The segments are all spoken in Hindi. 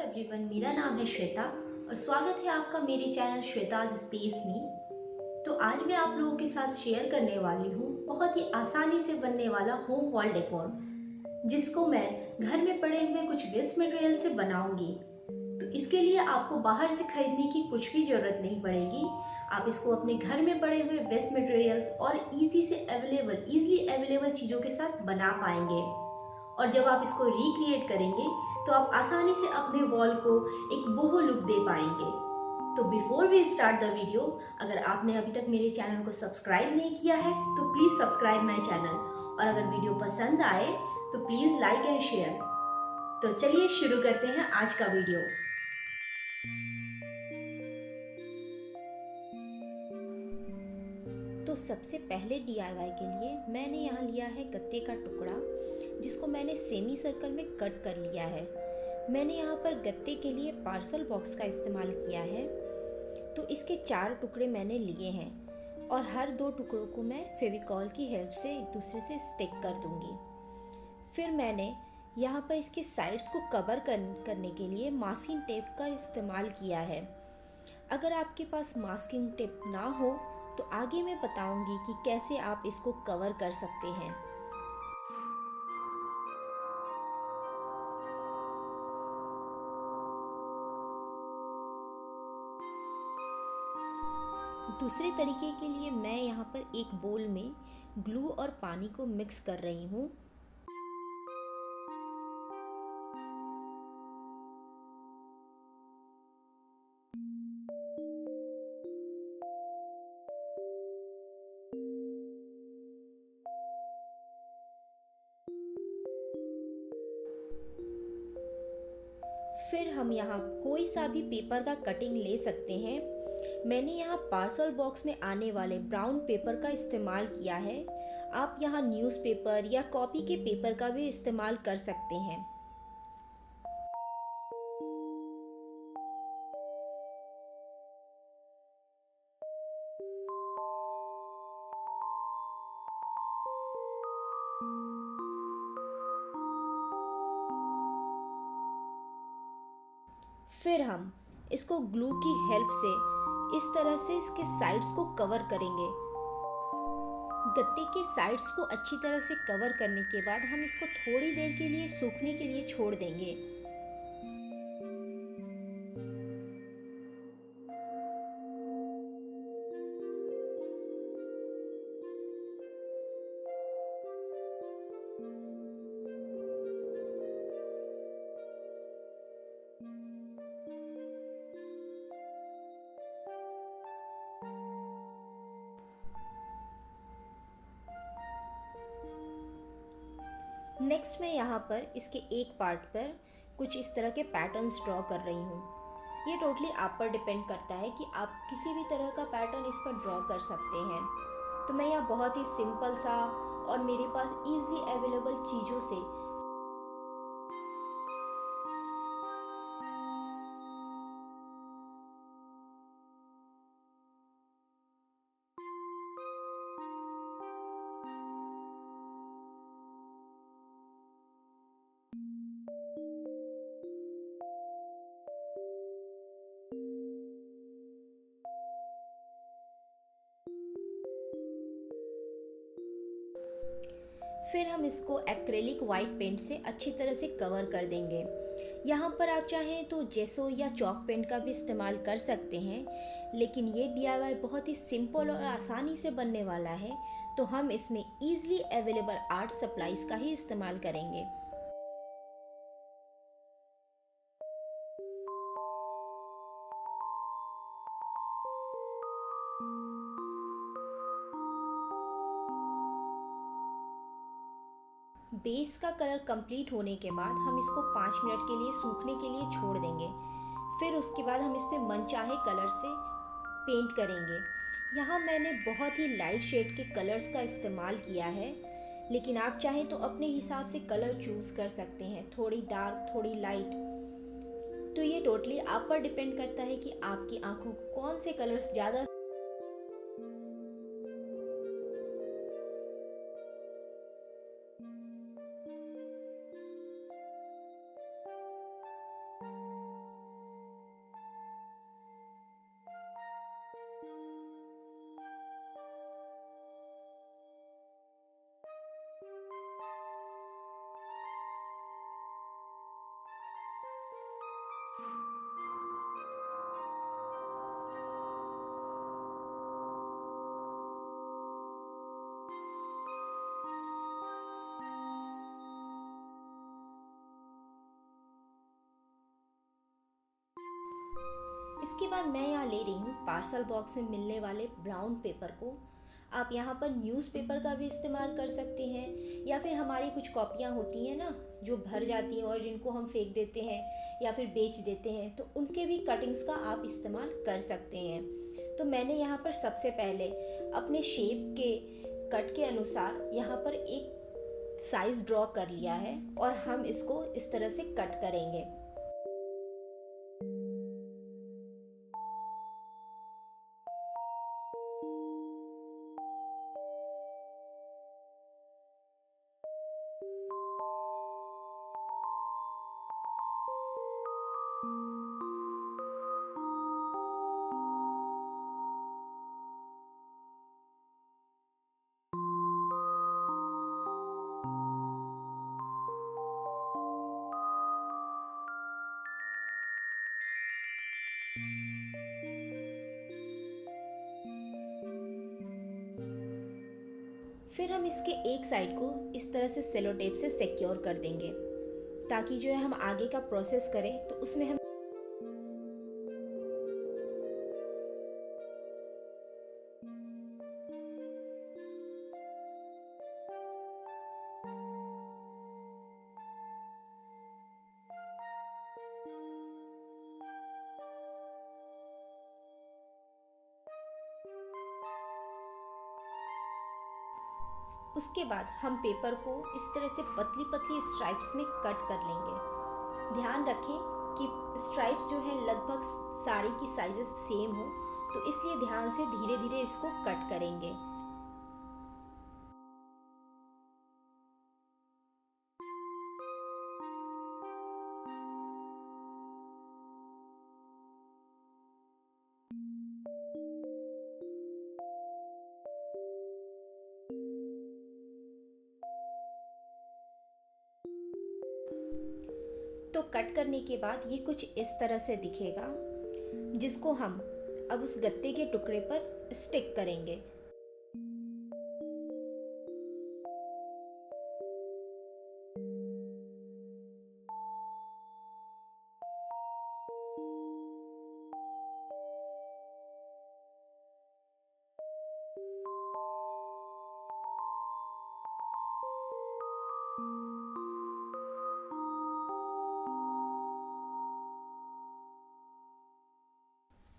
एवरीवन, मेरा नाम है श्वेता और स्वागत है आपका मेरे चैनल श्वेताज स्पेस में। तो आज मैं आप लोगों के साथ शेयर करने वाली हूँ बहुत ही आसानी से बनने वाला होम वॉल डेकोर, जिसको मैं घर में पड़े हुए कुछ वेस्ट मटेरियल से बनाऊंगी। तो इसके लिए आपको बाहर से खरीदने की कुछ भी जरूरत नहीं पड़ेगी। आप इसको अपने घर में पड़े हुए वेस्ट मटेरियल्स और इजीली अवेलेबल चीज़ों के साथ बना पाएंगे। और जब आप इसको रिक्रिएट करेंगे तो आप आसानी से अपने वॉल को एक बोहो लुक दे पाएंगे। तो before we start the video, अगर आपने अभी तक मेरे चैनल को सब्सक्राइब नहीं किया है तो प्लीज सब्सक्राइब माय चैनल, और अगर वीडियो पसंद आए तो प्लीज लाइक एंड शेयर। तो चलिए शुरू करते हैं आज का वीडियो। तो सबसे पहले DIY के लिए मैंने यहाँ लिया है गत्ते का टुकड़ा, जिसको मैंने सेमी सर्कल में कट कर लिया है। मैंने यहाँ पर गत्ते के लिए पार्सल बॉक्स का इस्तेमाल किया है। तो इसके 4 टुकड़े मैंने लिए हैं और हर 2 टुकड़ों को मैं फेविकॉल की हेल्प से एक दूसरे से स्टिक कर दूँगी। फिर मैंने यहाँ पर इसके साइड्स को कवर करने के लिए मास्किंग टेप का इस्तेमाल किया है। अगर आपके पास मास्किंग टेप ना हो तो आगे मैं बताऊंगी कि कैसे आप इसको कवर कर सकते हैं। दूसरे तरीके के लिए मैं यहाँ पर एक बोल में ग्लू और पानी को मिक्स कर रही हूँ। फिर हम यहाँ कोई सा भी पेपर का कटिंग ले सकते हैं। मैंने यहाँ पार्सल बॉक्स में आने वाले ब्राउन पेपर का इस्तेमाल किया है। आप यहाँ न्यूज़पेपर या कॉपी के पेपर का भी इस्तेमाल कर सकते हैं। फिर हम इसको ग्लू की हेल्प से इस तरह से इसके साइड्स को कवर करेंगे। गत्ते के साइड्स को अच्छी तरह से कवर करने के बाद हम इसको थोड़ी देर के लिए सूखने के लिए छोड़ देंगे। नेक्स्ट मैं यहाँ पर इसके एक पार्ट पर कुछ इस तरह के पैटर्न्स ड्रॉ कर रही हूँ। ये टोटली आप पर डिपेंड करता है कि आप किसी भी तरह का पैटर्न इस पर ड्रॉ कर सकते हैं। तो मैं यहाँ बहुत ही सिंपल सा और मेरे पास ईजिली अवेलेबल चीज़ों से फिर हम इसको एक्रेलिक वाइट पेंट से अच्छी तरह से कवर कर देंगे। यहाँ पर आप चाहें तो जेसो या चॉक पेंट का भी इस्तेमाल कर सकते हैं, लेकिन ये DIY बहुत ही सिंपल और आसानी से बनने वाला है, तो हम इसमें ईजिली अवेलेबल आर्ट सप्लाईज का ही इस्तेमाल करेंगे। बेस का कलर कंप्लीट होने के बाद हम इसको 5 मिनट के लिए सूखने के लिए छोड़ देंगे। फिर उसके बाद हम इस पर मनचाहे कलर से पेंट करेंगे। यहाँ मैंने बहुत ही लाइट शेड के कलर्स का इस्तेमाल किया है, लेकिन आप चाहें तो अपने हिसाब से कलर चूज़ कर सकते हैं, थोड़ी डार्क थोड़ी लाइट। तो ये टोटली आप पर डिपेंड करता है कि आपकी आंखों को कौन से कलर्स ज़्यादा। इसके बाद मैं यहाँ ले रही हूँ पार्सल बॉक्स में मिलने वाले ब्राउन पेपर को। आप यहाँ पर न्यूज़पेपर का भी इस्तेमाल कर सकते हैं, या फिर हमारी कुछ कॉपियाँ होती हैं ना जो भर जाती हैं और जिनको हम फेंक देते हैं या फिर बेच देते हैं, तो उनके भी कटिंग्स का आप इस्तेमाल कर सकते हैं। तो मैंने यहाँ पर सबसे पहले अपने शेप के कट के अनुसार यहाँ पर एक साइज़ ड्रॉ कर लिया है और हम इसको इस तरह से कट करेंगे। फिर हम इसके एक साइड को इस तरह से सेलो टेप से सिक्योर कर देंगे, ताकि जो है हम आगे का प्रोसेस करें तो उसमें हम उसके बाद हम पेपर को इस तरह से पतली पतली स्ट्राइप्स में कट कर लेंगे। ध्यान रखें कि स्ट्राइप्स जो हैं लगभग सारी की साइजेस सेम हो, तो इसलिए ध्यान से धीरे धीरे इसको कट करेंगे। तो कट करने के बाद ये कुछ इस तरह से दिखेगा, जिसको हम अब उस गत्ते के टुकड़े पर स्टिक करेंगे।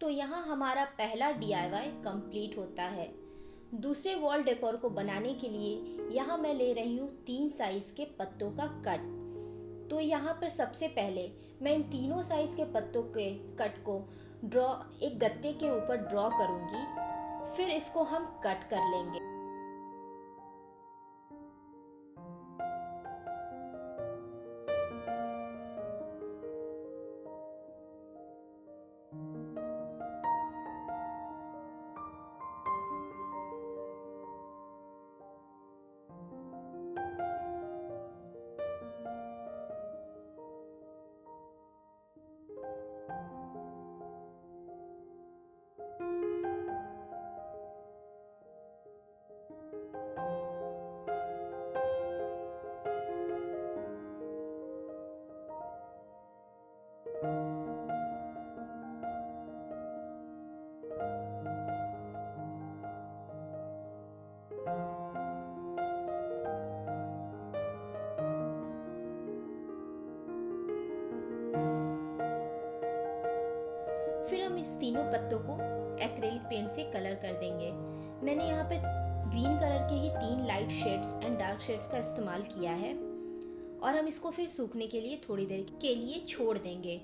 तो यहाँ हमारा पहला DIY कंप्लीट होता है। दूसरे वॉल डेकोर को बनाने के लिए यहाँ मैं ले रही हूँ 3 साइज के पत्तों का कट। तो यहाँ पर सबसे पहले मैं इन तीनों साइज के पत्तों के कट को एक गत्ते के ऊपर ड्रॉ करूँगी, फिर इसको हम कट कर लेंगे। फिर हम इस तीनों पत्तों को एक्रेलिक पेंट से कलर कर देंगे। मैंने यहाँ पे ग्रीन कलर के ही 3 light shades and dark shades का इस्तेमाल किया है, और हम इसको फिर सूखने के लिए थोड़ी देर के लिए छोड़ देंगे।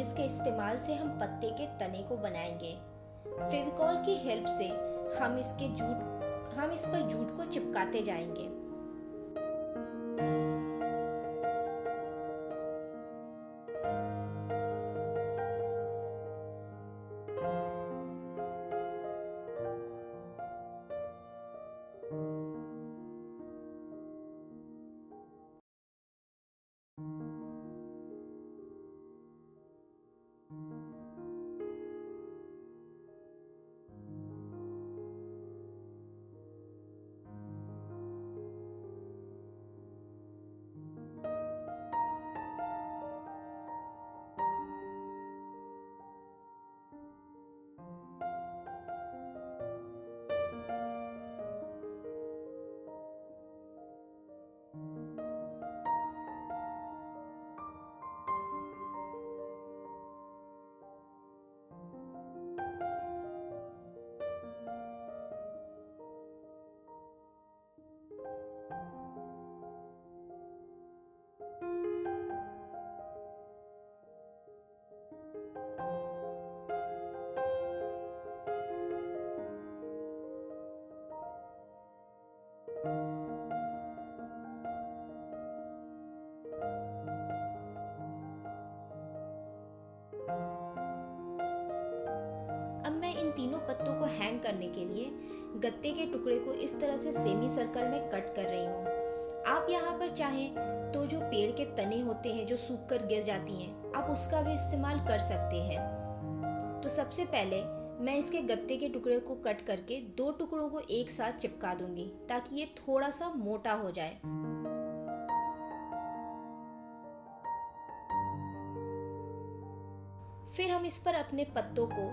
जिसके इस्तेमाल से हम पत्ते के तने को बनाएंगे। फेविकॉल की हेल्प से हम इस पर जूट को चिपकाते जाएंगे। अब मैं इन तीनों पत्तों को हैंग करने के लिए गत्ते के टुकड़े को इस तरह से सेमी सर्कल में कट कर रही हूँ। आप यहाँ पर चाहें तो जो पेड़ के तने होते हैं जो सूख कर गिर जाती हैं, आप उसका भी इस्तेमाल कर सकते हैं। तो सबसे पहले मैं इसके गत्ते के टुकड़े को कट करके 2 टुकड़ों को एक साथ चिपका दूंगी ताकि ये थोड़ा सा मोटा हो जाए। फिर हम इस पर अपने पत्तों को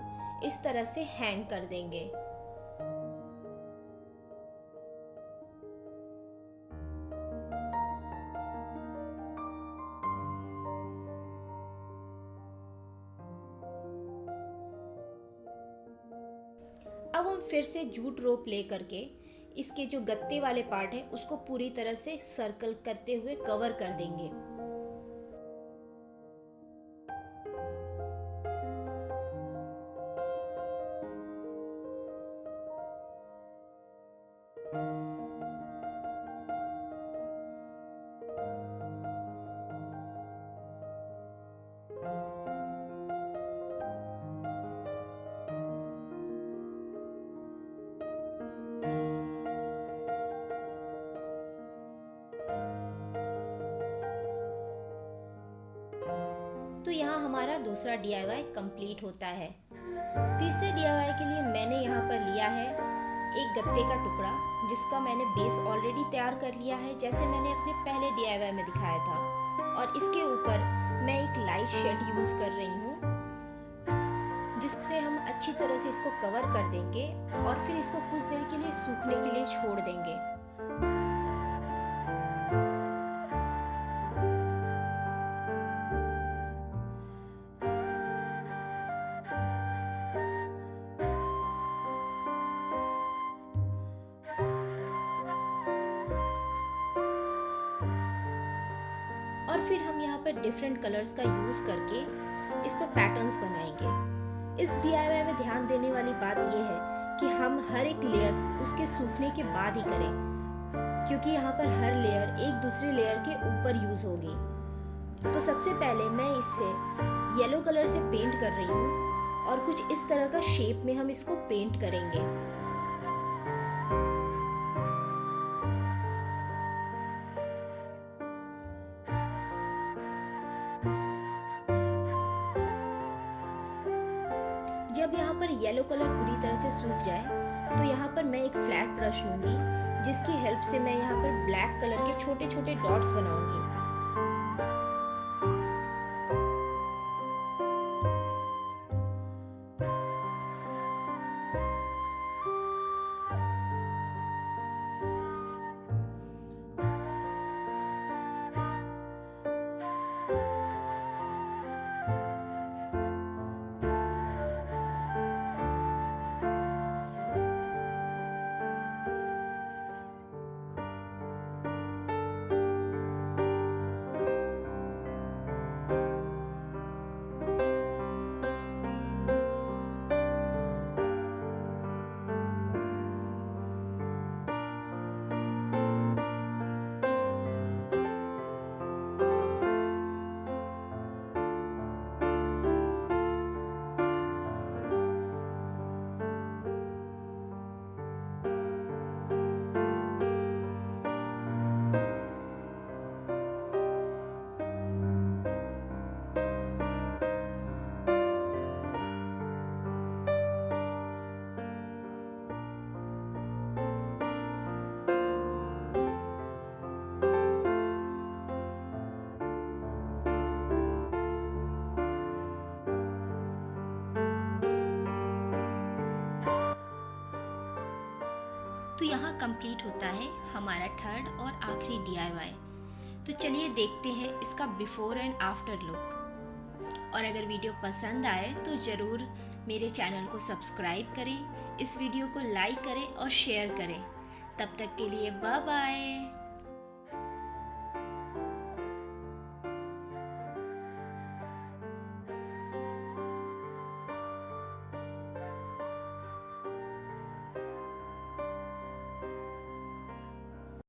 इस तरह से हैंग कर देंगे। अब हम फिर से जूट रोप ले करके इसके जो गत्ते वाले पार्ट है उसको पूरी तरह से सर्कल करते हुए कवर कर देंगे। तो यहाँ हमारा दूसरा DIY कंप्लीट होता है। तीसरे DIY के लिए मैंने यहाँ पर लिया है एक गत्ते का टुकड़ा जिसका मैंने बेस ऑलरेडी तैयार कर लिया है, जैसे मैंने अपने पहले DIY में दिखाया था। और इसके ऊपर मैं एक लाइट शेड यूज़ कर रही हूँ जिससे हम अच्छी तरह से इसको कवर कर देंगे और फिर इसको कुछ देर के लिए सूखने के लिए छोड़ देंगे। और फिर हम यहाँ पर डिफरेंट कलर्स का यूज़ करके इस पर पैटर्न्स बनाएंगे। इस DIY में ध्यान देने वाली बात यह है कि हम हर एक लेयर उसके सूखने के बाद ही करें, क्योंकि यहाँ पर हर लेयर एक दूसरे लेयर के ऊपर यूज़ होगी। तो सबसे पहले मैं इससे येलो कलर से पेंट कर रही हूँ और कुछ इस तरह का शेप में हम इसको पेंट करेंगे। जब यहाँ पर येलो कलर पूरी तरह से सूख जाए तो यहाँ पर मैं एक फ्लैट ब्रश लूँगी जिसकी हेल्प से मैं यहाँ पर ब्लैक कलर के छोटे छोटे डॉट्स बनाऊंगी। तो यहाँ कंप्लीट होता है हमारा थर्ड और आखिरी DIY। तो चलिए देखते हैं इसका बिफोर एंड आफ्टर लुक। और अगर वीडियो पसंद आए तो ज़रूर मेरे चैनल को सब्सक्राइब करें, इस वीडियो को लाइक करें और शेयर करें। तब तक के लिए बाय बाय।